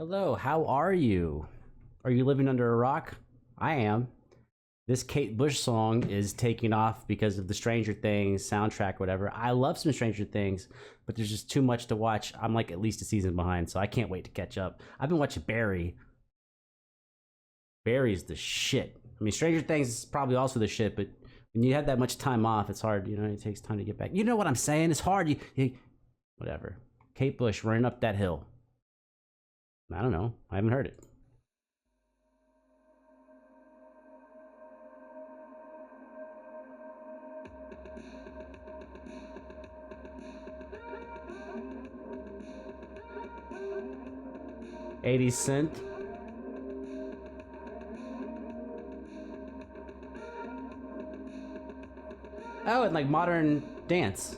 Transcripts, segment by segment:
Hello, how are you? Are you living under a rock? I am. This Kate Bush song is taking off because of the Stranger Things soundtrack, whatever. I love some Stranger Things, but there's just too much to watch. I'm like at least a season behind, so I can't wait to catch up. I've been watching Barry. Barry's the shit. I mean, Stranger Things is probably also the shit, but when you have that much time off, it's hard. You know, it takes time to get back. You know what I'm saying? It's hard. Whatever. Kate Bush running up that hill. I don't know. I haven't heard it. $80 cent. Oh, and like modern dance.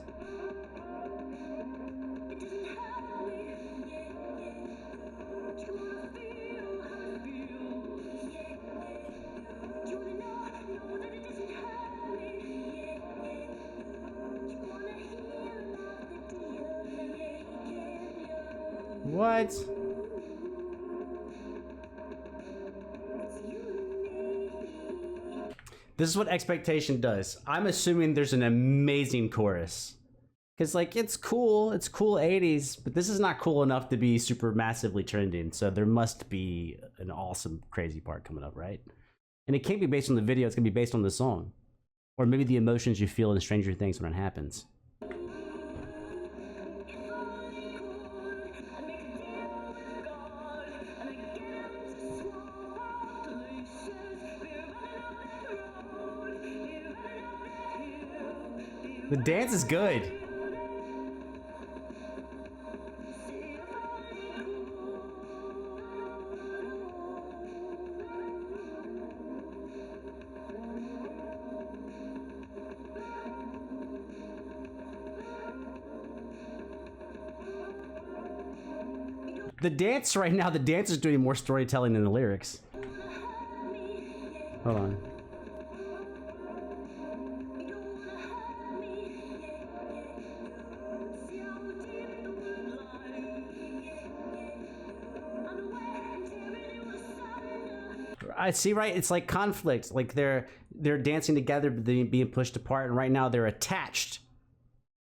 What? This is what expectation does. I'm assuming there's an amazing chorus. Because, like, it's cool 80s, but this is not cool enough to be super massively trending. So there must be an awesome, crazy part coming up, right? And it can't be based on the video, it's gonna be based on the song. Or maybe the emotions you feel in Stranger Things when it happens. The dance is good. The dance right now, the dance is doing more storytelling than the lyrics. Hold on. I see, right? It's like conflict. Like they're dancing together, but they're being pushed apart. And right now they're attached,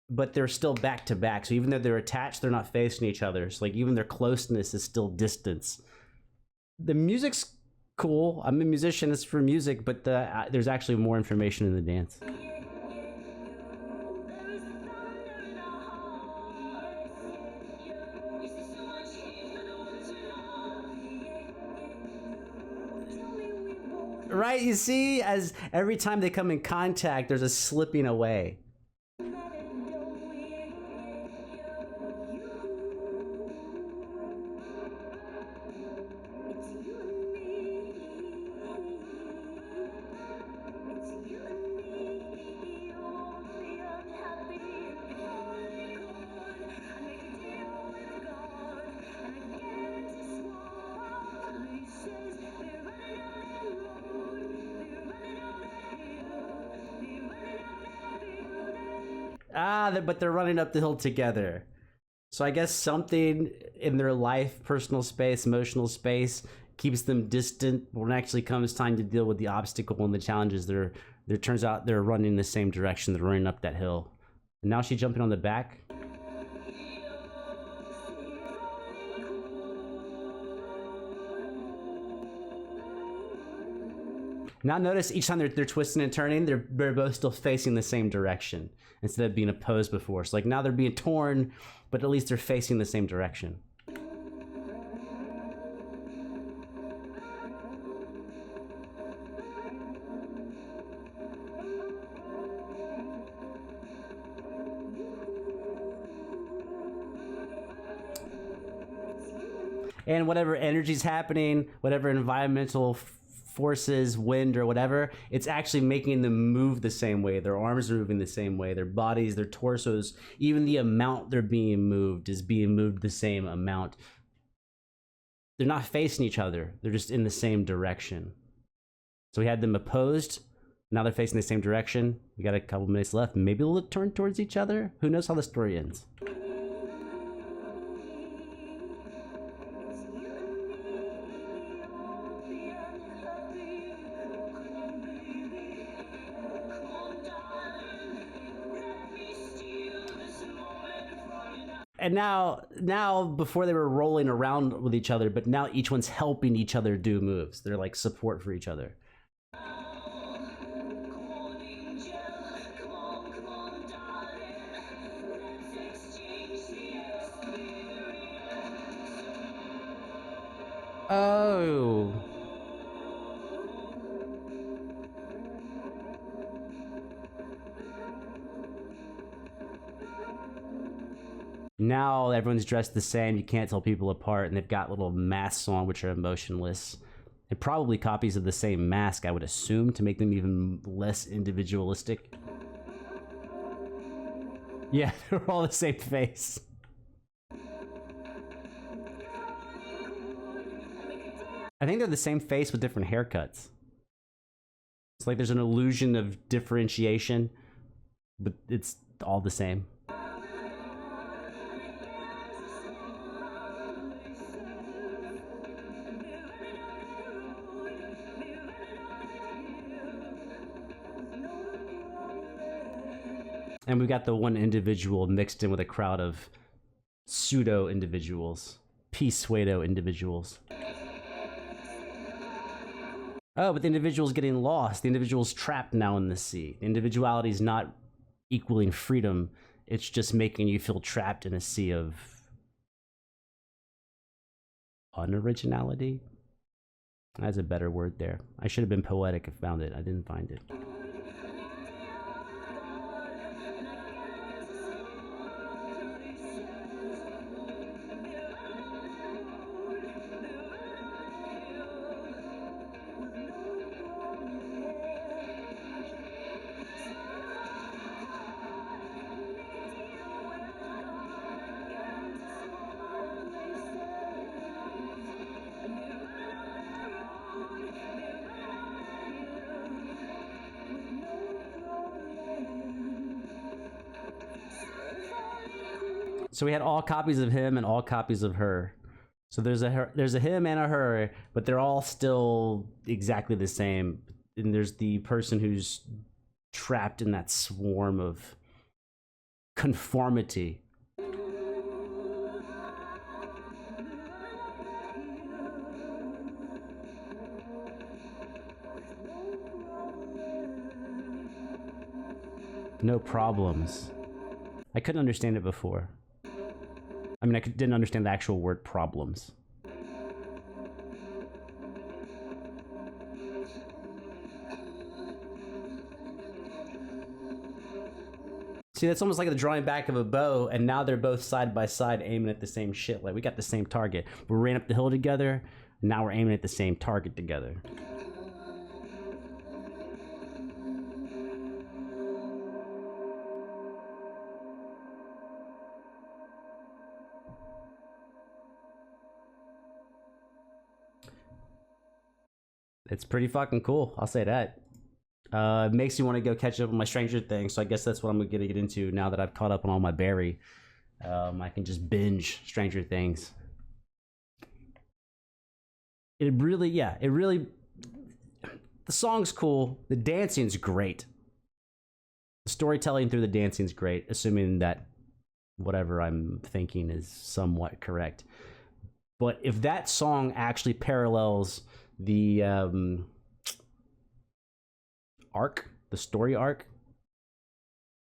but they're still back to back. So even though they're attached, they're not facing each other. So like even their closeness is still distance. The music's cool. I'm a musician. It's for music, but there's actually more information in the dance. Right, you see, as every time they come in contact, there's a slipping away. But they're running up the hill together. So I guess something in their life, personal space, emotional space, keeps them distant when it actually comes time to deal with the obstacle and the challenges. There turns out they're running in the same direction. They're running up that hill. And now she's jumping on the back. Now notice each time they're twisting and turning, they're both still facing the same direction instead of being opposed before. So like now they're being torn, but at least they're facing the same direction. And whatever energy's happening, whatever environmental forces, wind or whatever, it's actually making them move the same way. Their arms are moving the same way, their bodies, their torsos, even the amount they're being moved is being moved the same amount. They're not facing each other, they're just in the same direction. So we had them opposed, now they're facing the same direction. We got a couple minutes left, maybe they'll turn towards each other. Who knows how the story ends. and now before they were rolling around with each other, but now each one's helping each other do moves. They're like support for each other. Oh. Now everyone's dressed the same. You can't tell people apart, and they've got little masks on which are emotionless. And probably copies of the same mask, I would assume, to make them even less individualistic. Yeah, they're all the same face. I think they're the same face with different haircuts. It's like there's an illusion of differentiation, but it's all the same. And we've got the one individual mixed in with a crowd of pseudo individuals, pseudo individuals. Oh, but the individual's getting lost. The individual's trapped now in the sea. The individuality is not equaling freedom. It's just making you feel trapped in a sea of unoriginality. That's a better word there. I should have been poetic if I found it. I didn't find it. So we had all copies of him and all copies of her. So there's a him and a her, but they're all still exactly the same. And there's the person who's trapped in that swarm of conformity. No problems. I couldn't understand it before. I mean, I didn't understand the actual word problems. See, that's almost like the drawing back of a bow, and now they're both side by side aiming at the same shit. Like, we got the same target. We ran up the hill together, and now we're aiming at the same target together. It's pretty fucking cool. I'll say that. It makes me want to go catch up on my Stranger Things, so I guess that's what I'm going to get into now that I've caught up on all my Barry. I can just binge Stranger Things. It really, the song's cool. The dancing's great. The storytelling through the dancing's great, assuming that whatever I'm thinking is somewhat correct. But if that song actually parallels the arc, the story arc,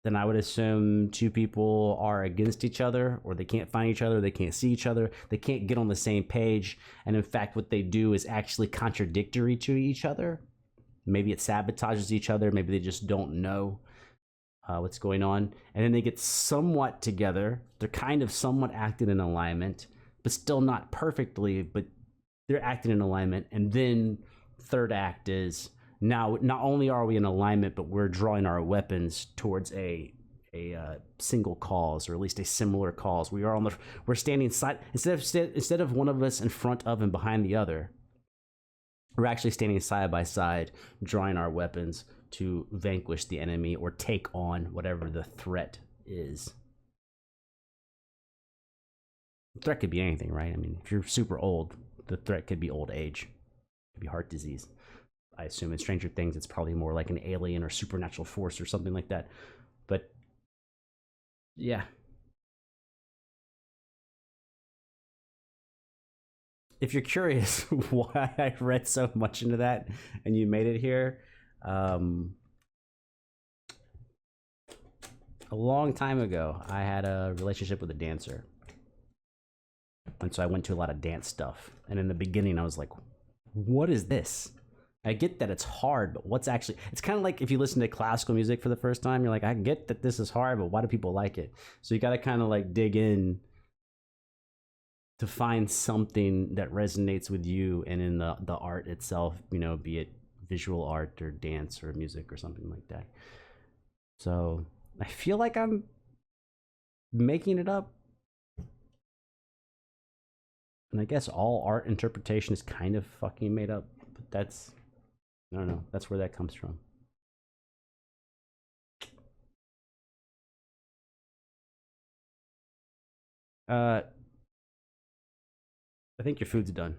then I would assume two people are against each other, or they can't find each other, they can't see each other, they can't get on the same page, and in fact what they do is actually contradictory to each other. Maybe it sabotages each other, maybe they just don't know what's going on, and then they get somewhat together. They're kind of somewhat acting in alignment, but still not perfectly, but they're acting in alignment. And then third act is, now not only are we in alignment, but we're drawing our weapons towards a single cause, or at least a similar cause. We're standing side, instead of one of us in front of and behind the other, we're actually standing side by side, drawing our weapons to vanquish the enemy or take on whatever the threat is. The threat could be anything, right? I mean, if you're super old, the threat could be old age. It could be heart disease. I assume in Stranger Things, it's probably more like an alien or supernatural force or something like that. But yeah. if you're curious why I read so much into that and you made it here, a long time ago, I had a relationship with a dancer. And so I went to a lot of dance stuff. And in the beginning, I was like, what is this? I get that it's hard, but what's actually, it's kind of like if you listen to classical music for the first time, you're like, I get that this is hard, but why do people like it? So you got to kind of like dig in to find something that resonates with you and in the art itself, you know, be it visual art or dance or music or something like that. So I feel like I'm making it up. And I guess all art interpretation is kind of fucking made up, but that's, I don't know, that's where that comes from. I think your food's done.